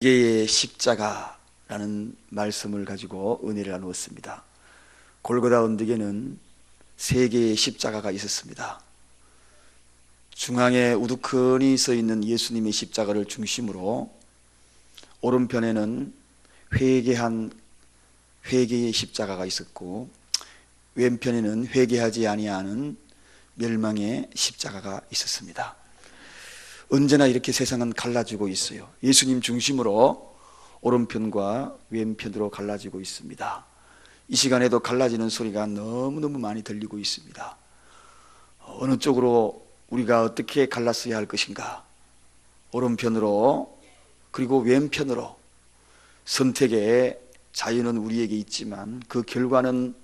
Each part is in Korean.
개의 십자가라는 말씀을 가지고 은혜를 나누었습니다. 골고다 언덕에는 세 개의 십자가가 있었습니다. 중앙에 우두커니 서 있는 예수님의 십자가를 중심으로 오른편에는 회개의 십자가가 있었고, 왼편에는 회개하지 아니하는 멸망의 십자가가 있었습니다. 언제나 이렇게 세상은 갈라지고 있어요. 예수님 중심으로 오른편과 왼편으로 갈라지고 있습니다. 이 시간에도 갈라지는 소리가 너무너무 많이 들리고 있습니다. 어느 쪽으로 우리가 어떻게 갈랐어야 할 것인가? 오른편으로 그리고 왼편으로 선택의 자유는 우리에게 있지만 그 결과는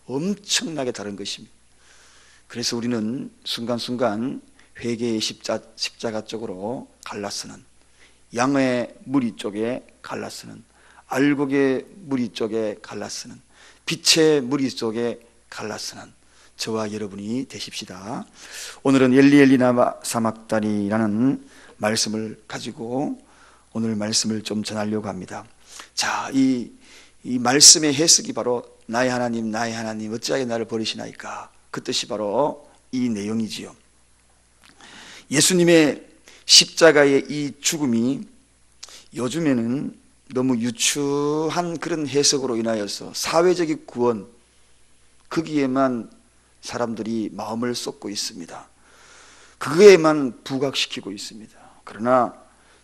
엄청나게 다른 것입니다. 그래서 우리는 순간순간 회개의 십자가 쪽으로 갈라서는, 양의 무리 쪽에 갈라서는, 알곡의 무리 쪽에 갈라서는, 빛의 무리 쪽에 갈라서는 저와 여러분이 되십시다. 오늘은 엘리 라마 사박다니라는 말씀을 가지고 오늘 말씀을 좀 전하려고 합니다. 자, 이 말씀의 해석이 바로 나의 하나님 어찌하여 나를 버리시나이까, 그 뜻이 바로 이 내용이지요. 예수님의 십자가의 이 죽음이 요즘에는 너무 유추한 그런 해석으로 인하여서 사회적인 구원, 거기에만 사람들이 마음을 쏟고 있습니다. 그거에만 부각시키고 있습니다. 그러나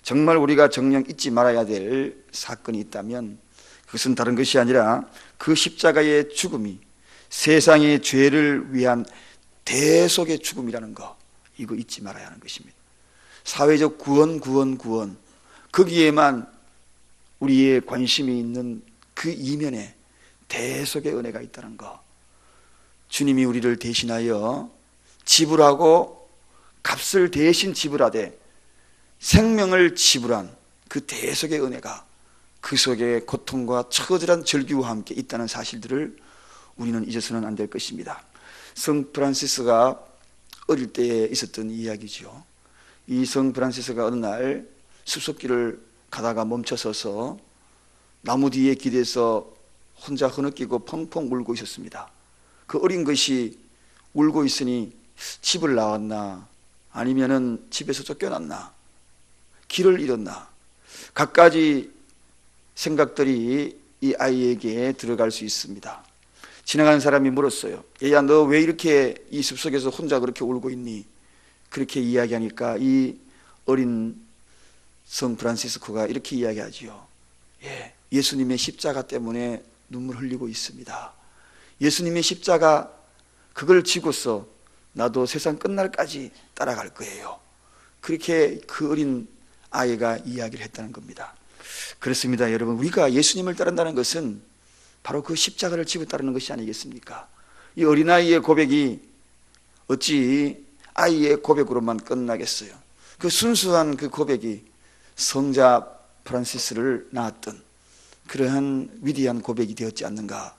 정말 우리가 정녕 잊지 말아야 될 사건이 있다면 그것은 다른 것이 아니라 그 십자가의 죽음이 세상의 죄를 위한 대속의 죽음이라는 것, 이거 잊지 말아야 하는 것입니다. 사회적 구원, 거기에만 우리의 관심이 있는 그 이면에 대속의 은혜가 있다는 것, 주님이 우리를 대신하여 지불하고 값을 대신 지불하되 생명을 지불한 그 대속의 은혜가 그 속에 고통과 처절한 절규와 함께 있다는 사실들을 우리는 잊어서는 안 될 것입니다. 성 프란시스가 어릴 때에 있었던 이야기죠. 이 성 프란시스가 어느 날 숲속길을 가다가 멈춰서서 나무 뒤에 길에서 혼자 흐느끼고 펑펑 울고 있었습니다. 그 어린 것이 울고 있으니 집을 나왔나, 아니면은 집에서 쫓겨났나, 길을 잃었나, 갖가지 생각들이 이 아이에게 들어갈 수 있습니다. 지나가는 사람이 물었어요. 얘야, 너 왜 이렇게 이 숲속에서 혼자 그렇게 울고 있니? 그렇게 이야기하니까 이 어린 성 프란시스코가 이렇게 이야기하지요. 예수님의 십자가 때문에 눈물 흘리고 있습니다. 예수님의 십자가, 그걸 지고서 나도 세상 끝날까지 따라갈 거예요. 그렇게 그 어린 아이가 이야기를 했다는 겁니다. 그렇습니다, 여러분. 우리가 예수님을 따른다는 것은 바로 그 십자가를 지고 따르는 것이 아니겠습니까? 이 어린아이의 고백이 어찌 아이의 고백으로만 끝나겠어요? 그 순수한 그 고백이 성자 프란시스를 낳았던 그러한 위대한 고백이 되었지 않는가.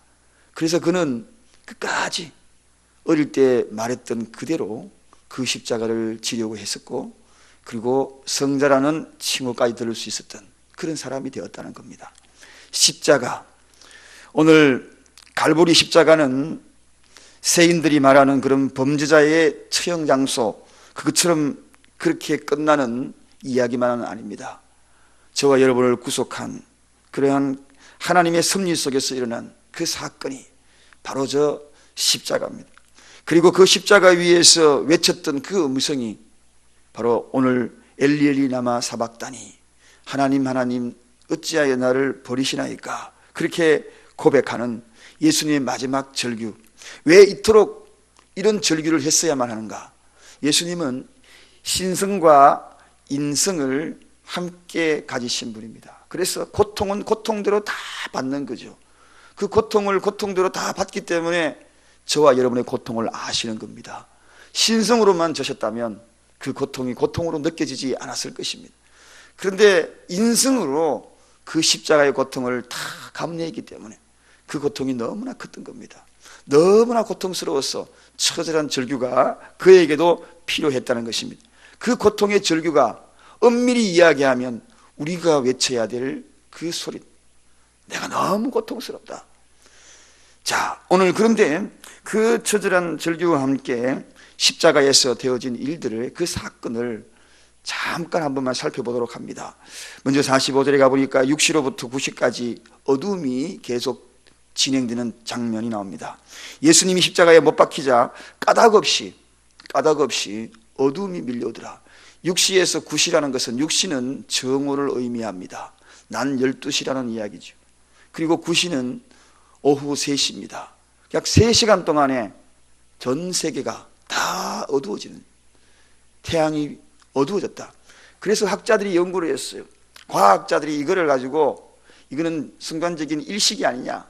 그래서 그는 끝까지 어릴 때 말했던 그대로 그 십자가를 지려고 했었고, 그리고 성자라는 칭호까지 들을 수 있었던 그런 사람이 되었다는 겁니다. 십자가, 오늘 갈보리 십자가는 세인들이 말하는 그런 범죄자의 처형 장소, 그것처럼 그렇게 끝나는 이야기만은 아닙니다. 저와 여러분을 구속한 그러한 하나님의 섭리 속에서 일어난 그 사건이 바로 저 십자가입니다. 그리고 그 십자가 위에서 외쳤던 그 음성이 바로 오늘 엘리 라마 사박다니, 하나님 어찌하여 나를 버리시나이까, 그렇게 고백하는 예수님의 마지막 절규. 왜 이토록 이런 절규를 했어야만 하는가? 예수님은 신성과 인성을 함께 가지신 분입니다. 그래서 고통은 고통대로 다 받는 거죠. 그 고통을 고통대로 다 받기 때문에 저와 여러분의 고통을 아시는 겁니다. 신성으로만 저셨다면 그 고통이 고통으로 느껴지지 않았을 것입니다. 그런데 인성으로 그 십자가의 고통을 다 감내했기 때문에 그 고통이 너무나 컸던 겁니다. 너무나 고통스러워서 처절한 절규가 그에게도 필요했다는 것입니다. 그 고통의 절규가 엄밀히 이야기하면 우리가 외쳐야 될 그 소리, 내가 너무 고통스럽다. 자, 오늘 그런데 그 처절한 절규와 함께 십자가에서 되어진 일들을, 그 사건을 잠깐 한 번만 살펴보도록 합니다. 먼저 45절에 가보니까 6시로부터 9시까지 어둠이 계속 진행되는 장면이 나옵니다. 예수님이 십자가에 못 박히자 까닭없이 어둠이 밀려오더라. 6시에서 9시라는 것은, 6시는 정오를 의미합니다. 난 12시라는 이야기죠. 그리고 9시는 오후 3시입니다. 약 3시간 동안에 전 세계가 다 어두워지는, 태양이 어두워졌다. 그래서 학자들이 연구를 했어요. 과학자들이 이거를 가지고, 이거는 순간적인 일식이 아니냐,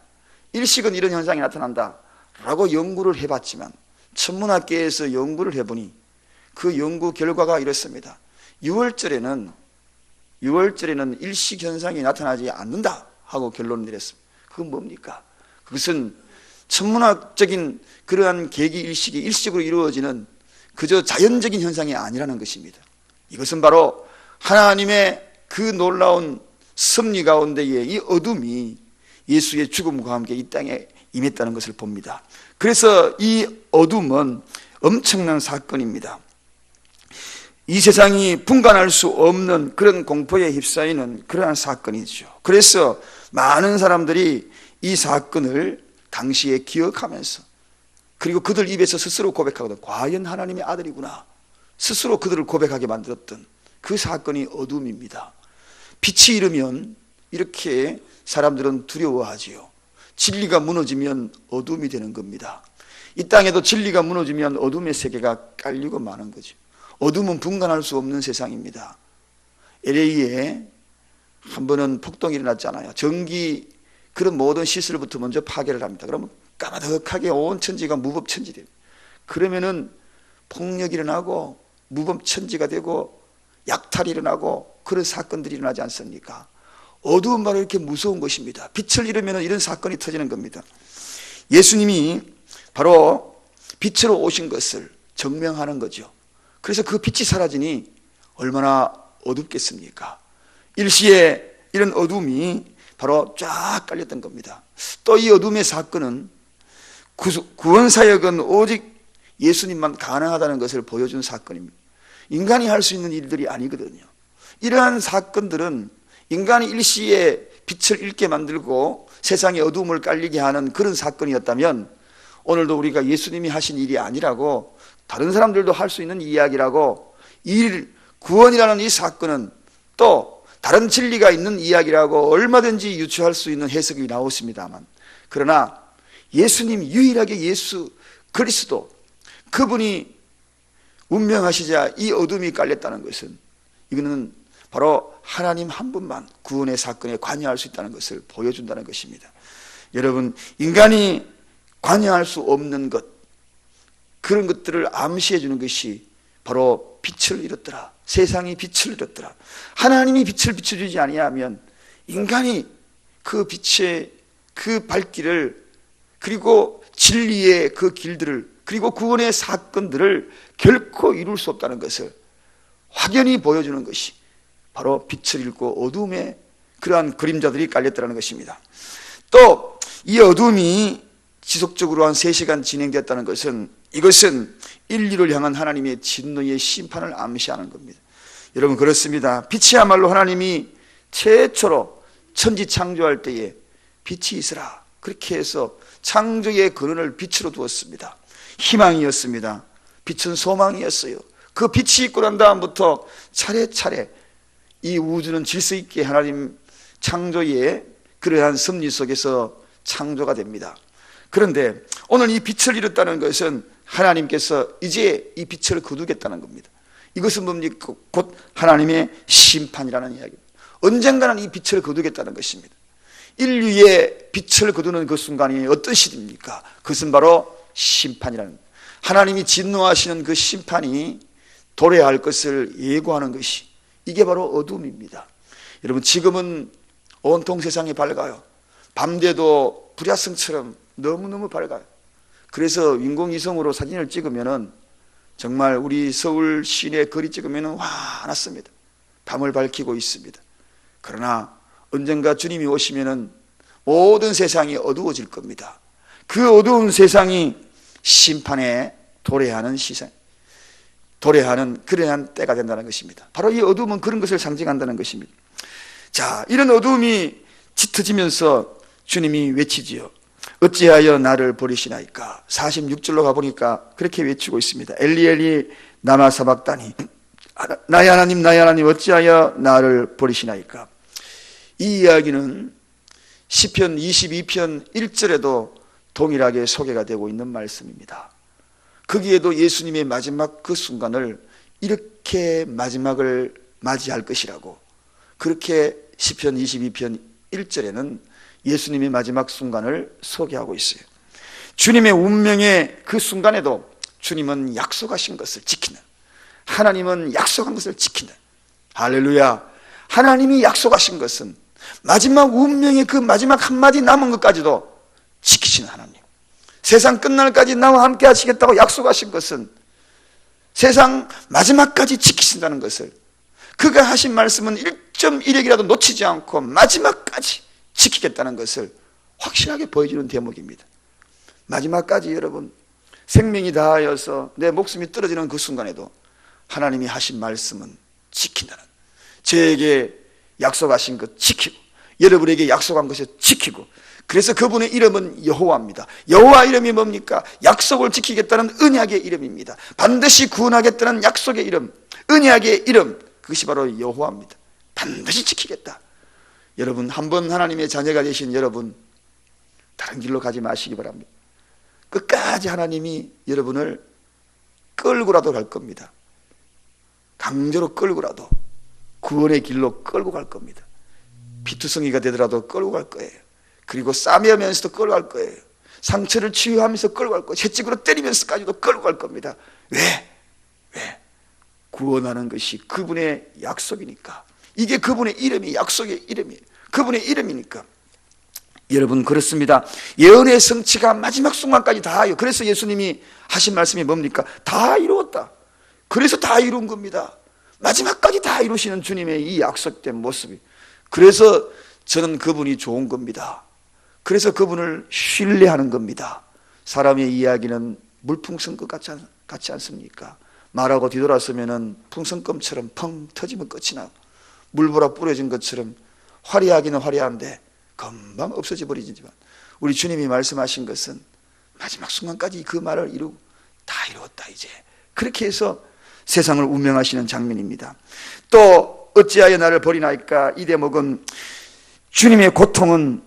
일식은 이런 현상이 나타난다 라고 연구를 해봤지만, 천문학계에서 연구를 해보니 그 연구 결과가 이렇습니다. 6월절에는 일식 현상이 나타나지 않는다 하고 결론을 내렸습니다. 그건 뭡니까? 그것은 천문학적인 그러한 계기 일식으로 이루어지는 그저 자연적인 현상이 아니라는 것입니다. 이것은 바로 하나님의 그 놀라운 섭리 가운데에 이 어둠이 예수의 죽음과 함께 이 땅에 임했다는 것을 봅니다. 그래서 이 어둠은 엄청난 사건입니다. 이 세상이 분간할 수 없는 그런 공포에 휩싸이는 그러한 사건이죠. 그래서 많은 사람들이 이 사건을 당시에 기억하면서, 그리고 그들 입에서 스스로 고백하거든. 과연 하나님의 아들이구나. 스스로 그들을 고백하게 만들었던 그 사건이 어둠입니다. 빛이 이르면 이렇게 사람들은 두려워하지요. 진리가 무너지면 어둠이 되는 겁니다. 이 땅에도 진리가 무너지면 어둠의 세계가 깔리고 마는 거죠. 어둠은 분간할 수 없는 세상입니다. LA에 한 번은 폭동이 일어났잖아요. 전기, 그런 모든 시설부터 먼저 파괴를 합니다. 그러면 까마득하게 온 천지가 무법천지돼요. 그러면은 폭력이 일어나고 무법천지가 되고 약탈이 일어나고 그런 사건들이 일어나지 않습니까? 어두운 말은 이렇게 무서운 것입니다. 빛을 잃으면 이런 사건이 터지는 겁니다. 예수님이 바로 빛으로 오신 것을 증명하는 거죠. 그래서 그 빛이 사라지니 얼마나 어둡겠습니까? 일시에 이런 어둠이 바로 쫙 깔렸던 겁니다. 또 이 어둠의 사건은 구원사역은 오직 예수님만 가능하다는 것을 보여준 사건입니다. 인간이 할 수 있는 일들이 아니거든요. 이러한 사건들은 인간이 일시에 빛을 잃게 만들고 세상의 어둠을 깔리게 하는 그런 사건이었다면, 오늘도 우리가 예수님이 하신 일이 아니라고, 다른 사람들도 할 수 있는 이야기라고, 이 구원이라는 이 사건은 또 다른 진리가 있는 이야기라고 얼마든지 유추할 수 있는 해석이 나왔습니다만, 그러나 예수님, 유일하게 예수 그리스도, 그분이 운명하시자 이 어둠이 깔렸다는 것은, 이거는 바로 하나님 한 분만 구원의 사건에 관여할 수 있다는 것을 보여준다는 것입니다. 여러분, 인간이 관여할 수 없는 것, 그런 것들을 암시해 주는 것이 바로 빛을 잃었더라, 세상이 빛을 잃었더라. 하나님이 빛을 비춰주지 아니하면 인간이 그 빛의 그 발길을, 그리고 진리의 그 길들을, 그리고 구원의 사건들을 결코 이룰 수 없다는 것을 확연히 보여주는 것이 바로 빛을 잃고 어둠의 그러한 그림자들이 깔렸다는 것입니다. 또 이 어둠이 지속적으로 한 3시간 진행됐다는 것은, 이것은 인류를 향한 하나님의 진노의 심판을 암시하는 겁니다. 여러분, 그렇습니다. 빛이야말로 하나님이 최초로 천지 창조할 때에 빛이 있으라 그렇게 해서 창조의 근원을 빛으로 두었습니다. 희망이었습니다. 빛은 소망이었어요. 그 빛이 있고 난 다음부터 차례차례 이 우주는 질서 있게 하나님 창조의 그러한 섭리 속에서 창조가 됩니다. 그런데 오늘 이 빛을 잃었다는 것은 하나님께서 이제 이 빛을 거두겠다는 겁니다. 이것은 뭡니까? 곧 하나님의 심판이라는 이야기입니다. 언젠가는 이 빛을 거두겠다는 것입니다. 인류의 빛을 거두는 그 순간이 어떤 시대입니까? 그것은 바로 심판이라는, 하나님이 진노하시는 그 심판이 도래할 것을 예고하는 것이, 이게 바로 어둠입니다. 여러분, 지금은 온통 세상이 밝아요. 밤돼도 불야성처럼 너무너무 밝아요. 그래서 인공위성으로 사진을 찍으면은 정말 우리 서울 시내 거리 찍으면은 환하습니다. 밤을 밝히고 있습니다. 그러나 언젠가 주님이 오시면은 모든 세상이 어두워질 겁니다. 그 어두운 세상이 심판에 도래하는 시선, 도래하는 그러한 때가 된다는 것입니다. 바로 이 어두움은 그런 것을 상징한다는 것입니다. 자, 이런 어두움이 짙어지면서 주님이 외치지요. 어찌하여 나를 버리시나이까? 46절로 가보니까 그렇게 외치고 있습니다. 엘리 엘리 라마 사박다니, 나의 하나님 나의 하나님 어찌하여 나를 버리시나이까? 이 이야기는 시편 22편 1절에도 동일하게 소개가 되고 있는 말씀입니다. 거기에도 예수님의 마지막 그 순간을 이렇게 마지막을 맞이할 것이라고, 그렇게 시편 22편 1절에는 예수님의 마지막 순간을 소개하고 있어요. 주님의 운명의 그 순간에도 주님은 약속하신 것을 지키는, 하나님은 약속한 것을 지키는, 할렐루야. 하나님이 약속하신 것은 마지막 운명의 그 마지막 한마디 남은 것까지도 지키시는 하나님, 세상 끝날까지 나와 함께 하시겠다고 약속하신 것은 세상 마지막까지 지키신다는 것을, 그가 하신 말씀은 1.1핵이라도 놓치지 않고 마지막까지 지키겠다는 것을 확실하게 보여주는 대목입니다. 마지막까지 여러분, 생명이 다하여서 내 목숨이 떨어지는 그 순간에도 하나님이 하신 말씀은 지킨다는, 저에게 약속하신 것 지키고 여러분에게 약속한 것을 지키고, 그래서 그분의 이름은 여호와입니다. 여호와 이름이 뭡니까? 약속을 지키겠다는 언약의 이름입니다. 반드시 구원하겠다는 약속의 이름, 언약의 이름, 그것이 바로 여호와입니다. 반드시 지키겠다. 여러분, 한번 하나님의 자녀가 되신 여러분, 다른 길로 가지 마시기 바랍니다. 끝까지 하나님이 여러분을 끌고라도 갈 겁니다. 강제로 끌고라도 구원의 길로 끌고 갈 겁니다. 피투성이가 되더라도 끌고 갈 거예요. 그리고 싸매면서도 끌고 갈 거예요. 상처를 치유하면서 끌고 갈 거예요. 채찍으로 때리면서까지도 끌고 갈 겁니다. 왜? 구원하는 것이 그분의 약속이니까. 이게 그분의 이름이, 약속의 이름이에요. 그분의 이름이니까. 여러분, 그렇습니다. 예언의 성취가 마지막 순간까지 다하여, 그래서 예수님이 하신 말씀이 뭡니까? 다 이루었다. 그래서 다 이룬 겁니다. 마지막까지 다 이루시는 주님의 이 약속된 모습이, 그래서 저는 그분이 좋은 겁니다. 그래서 그분을 신뢰하는 겁니다. 사람의 이야기는 물풍선것 같지 않습니까? 말하고 뒤돌아서면 풍선껌처럼 펑 터지면 끝이 나고, 물보라 뿌려진 것처럼 화려하기는 화려한데 금방 없어져 버리지만, 우리 주님이 말씀하신 것은 마지막 순간까지 그 말을 이루고 다 이루었다 이제, 그렇게 해서 세상을 운명하시는 장면입니다. 또 어찌하여 나를 버리나이까? 이 대목은 주님의 고통은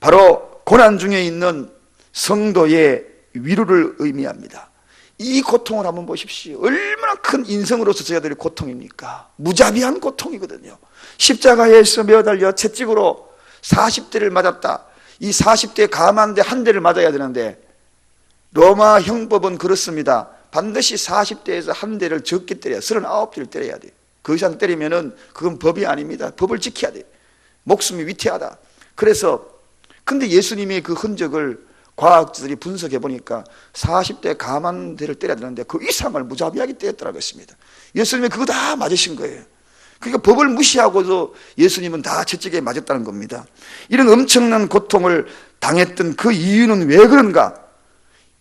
바로 고난 중에 있는 성도의 위로를 의미합니다. 이 고통을 한번 보십시오. 얼마나 큰 인성으로서 저희들의 고통입니까? 무자비한 고통이거든요. 십자가에서 매달려 채찍으로 40대를 맞았다. 이 40대 감한데 한 대를 맞아야 되는데, 로마 형법은 그렇습니다. 반드시 40대에서 한 대를 적게 때려야, 39대를 때려야 돼요. 그 이상 때리면은 그건 법이 아닙니다. 법을 지켜야 돼요. 목숨이 위태하다. 그래서, 근데 예수님의 그 흔적을 과학자들이 분석해 보니까 40대 감한 대를 때려야 되는데 그 이상을 무자비하게 때렸더라고 했습니다. 예수님이 그거 다 맞으신 거예요. 그러니까 법을 무시하고도 예수님은 다 채찍에 맞았다는 겁니다. 이런 엄청난 고통을 당했던 그 이유는 왜 그런가?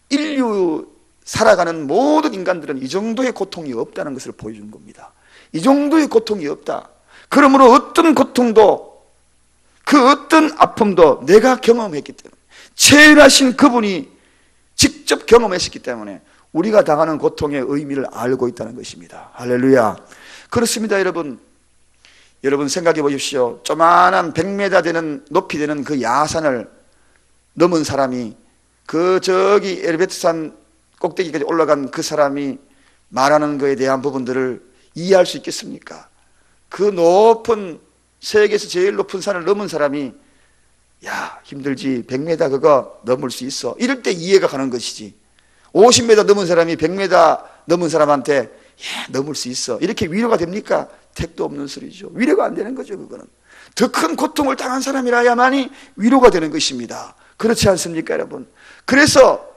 인류 살아가는 모든 인간들은 이 정도의 고통이 없다는 것을 보여준 겁니다. 이 정도의 고통이 없다. 그러므로 어떤 고통도, 그 어떤 아픔도 내가 경험했기 때문에, 최연하신 그분이 직접 경험했기 때문에 우리가 당하는 고통의 의미를 알고 있다는 것입니다. 할렐루야. 그렇습니다. 여러분 생각해 보십시오. 조만한 100m 되는 높이 되는 그 야산을 넘은 사람이, 그 저기 에르베트산 꼭대기까지 올라간 그 사람이 말하는 것에 대한 부분들을 이해할 수 있겠습니까? 그 높은, 세계에서 제일 높은 산을 넘은 사람이 야, 힘들지, 100m 그거 넘을 수 있어, 이럴 때 이해가 가는 것이지, 50m 넘은 사람이 100m 넘은 사람한테 넘을 수 있어, 이렇게 위로가 됩니까? 택도 없는 소리죠. 위로가 안 되는 거죠. 그거는 더 큰 고통을 당한 사람이라야만이 위로가 되는 것입니다. 그렇지 않습니까, 여러분? 그래서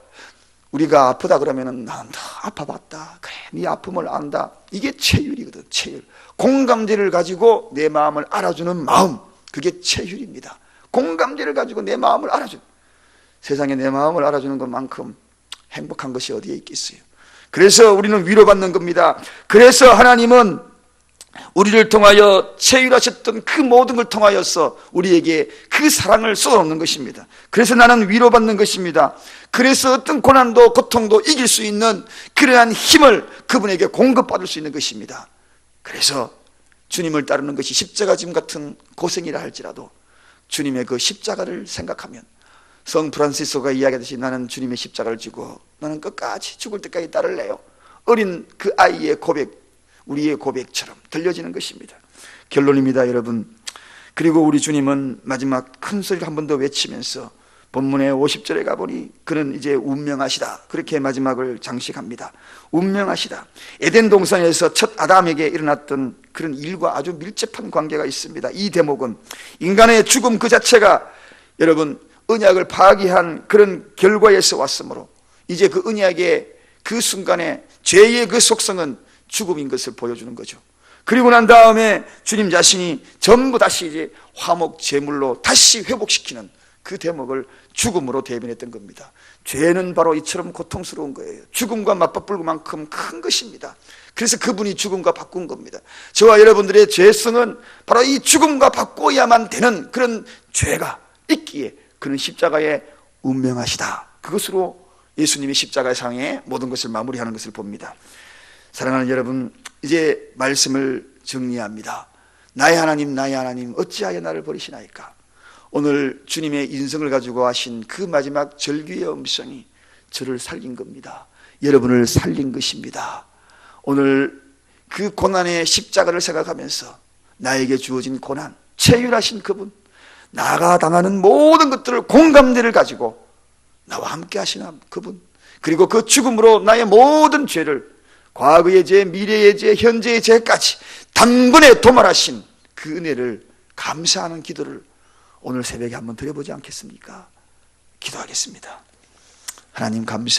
우리가 아프다 그러면은 난 아파봤다. 그래, 네 아픔을 안다. 이게 체휼이거든. 체휼. 공감대를 가지고 내 마음을 알아주는 마음. 그게 체휼입니다. 공감대를 가지고 내 마음을 알아주는. 세상에 내 마음을 알아주는 것만큼 행복한 것이 어디에 있겠어요. 그래서 우리는 위로받는 겁니다. 그래서 하나님은 우리를 통하여 체휼하셨던 그 모든 걸 통하여서 우리에게 그 사랑을 쏟아놓는 것입니다. 그래서 나는 위로받는 것입니다. 그래서 어떤 고난도 고통도 이길 수 있는 그러한 힘을 그분에게 공급받을 수 있는 것입니다. 그래서 주님을 따르는 것이 십자가 짐 같은 고생이라 할지라도 주님의 그 십자가를 생각하면, 성 프란시스코가 이야기하듯이 나는 주님의 십자가를 지고 나는 끝까지 죽을 때까지 따를래요. 어린 그 아이의 고백, 우리의 고백처럼 들려지는 것입니다. 결론입니다, 여러분. 그리고 우리 주님은 마지막 큰 소리를 한 번 더 외치면서 본문의 50절에 가보니 그는 이제 운명하시다, 그렇게 마지막을 장식합니다. 운명하시다. 에덴 동산에서 첫 아담에게 일어났던 그런 일과 아주 밀접한 관계가 있습니다. 이 대목은 인간의 죽음 그 자체가 여러분 언약을 파기한 그런 결과에서 왔으므로 이제 그 언약의 그 순간에 죄의 그 속성은 죽음인 것을 보여주는 거죠. 그리고 난 다음에 주님 자신이 전부 다시 이제 화목 제물로 다시 회복시키는 그 대목을 죽음으로 대변했던 겁니다. 죄는 바로 이처럼 고통스러운 거예요. 죽음과 맞바꿀 만큼 큰 것입니다. 그래서 그분이 죽음과 바꾼 겁니다. 저와 여러분들의 죄성은 바로 이 죽음과 바꿔야만 되는 그런 죄가 있기에 그는 십자가에 운명하시다, 그것으로 예수님이 십자가의 상에 모든 것을 마무리하는 것을 봅니다. 사랑하는 여러분, 이제 말씀을 정리합니다. 나의 하나님, 나의 하나님, 어찌하여 나를 버리시나이까. 오늘 주님의 인성을 가지고 하신 그 마지막 절규의 음성이 저를 살린 겁니다. 여러분을 살린 것입니다. 오늘 그 고난의 십자가를 생각하면서 나에게 주어진 고난, 체휼하신 그분, 나가 당하는 모든 것들을 공감대를 가지고 나와 함께 하시는 그분, 그리고 그 죽음으로 나의 모든 죄를, 과거의 죄, 미래의 죄, 현재의 죄까지 단번에 도말하신 그 은혜를 감사하는 기도를 오늘 새벽에 한번 드려보지 않겠습니까? 기도하겠습니다. 하나님 감사